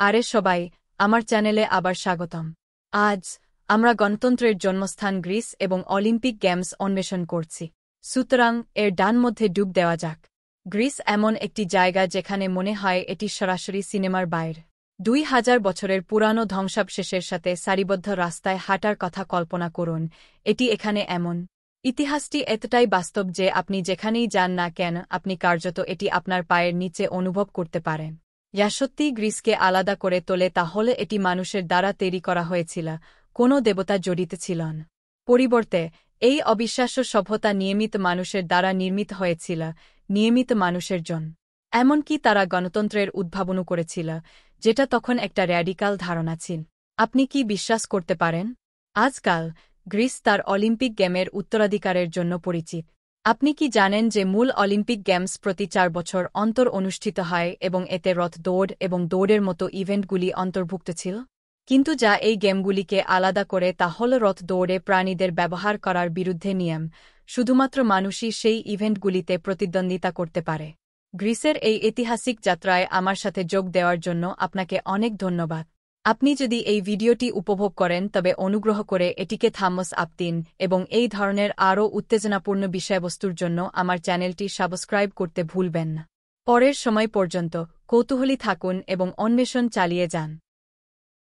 আরে সবাই, আমার চ্যানেলে আবার স্বাগতম। আজ আমরা গণতন্ত্রের জন্মস্থান গ্রিস এবং অলিম্পিক গেমস অন্বেষণ করছি। সুতরাং এর ডান মধ্যে ডুব দেওয়া যাক। গ্রিস এমন একটি জায়গা যেখানে মনে হয় এটি সরাসরি সিনেমার বাইরে। 2000 বছরের পুরানো ধ্বংসাবশেষের সাথে সারিবদ্ধ রাস্তায় হাঁটার কথা কল্পনা করুন। এটি এখানে এমন। ইতিহাসটি এতটাই বাস্তব যে আপনি যেখানেই যান না কেন আপনি কার্যত এটি আপনার পায়ের নিচে অনুভব করতে পারেন। যা সত্যিই গ্রিসকে আলাদা করে তোলে তাহলে এটি মানুষের দ্বারা তৈরি করা হয়েছিল, কোনো দেবতা জড়িত ছিলেন। পরিবর্তে এই অবিশ্বাস্য সভ্যতা নিয়মিত মানুষের দ্বারা নির্মিত হয়েছিল, নিয়মিত মানুষের জন্য। এমনকি তারা গণতন্ত্রের উদ্ভাবনও করেছিল, যেটা তখন একটা র্যাডিক্যাল ধারণা ছিল। আপনি কি বিশ্বাস করতে পারেন? আজকাল গ্রিস তার অলিম্পিক গেমের উত্তরাধিকারের জন্য পরিচিত। আপনি কি জানেন যে মূল অলিম্পিক গেমস প্রতি 4 বছর অন্তর অনুষ্ঠিত হয় এবং এতে রথ দৌড় এবং দৌড়ের মতো ইভেন্টগুলি অন্তর্ভুক্ত ছিল? কিন্তু যা এই গেমগুলিকে আলাদা করে তা হল রথ দৌড়ে প্রাণীদের ব্যবহার করার বিরুদ্ধে নিয়ম। শুধুমাত্র মানুষই সেই ইভেন্টগুলিতে প্রতিদ্বন্দ্বিতা করতে পারে। গ্রিসের এই ঐতিহাসিক যাত্রায় আমার সাথে যোগ দেওয়ার জন্য আপনাকে অনেক ধন্যবাদ। আপনি যদি এই ভিডিওটি উপভোগ করেন তবে অনুগ্রহ করে এটিকে থামস আপ দিন এবং এই ধরনের আরও উত্তেজনাপূর্ণ বিষয়বস্তুর জন্য আমার চ্যানেলটি সাবস্ক্রাইব করতে ভুলবেন না। পরের সময় পর্যন্ত কৌতূহলী থাকুন এবং অন্বেষণ চালিয়ে যান।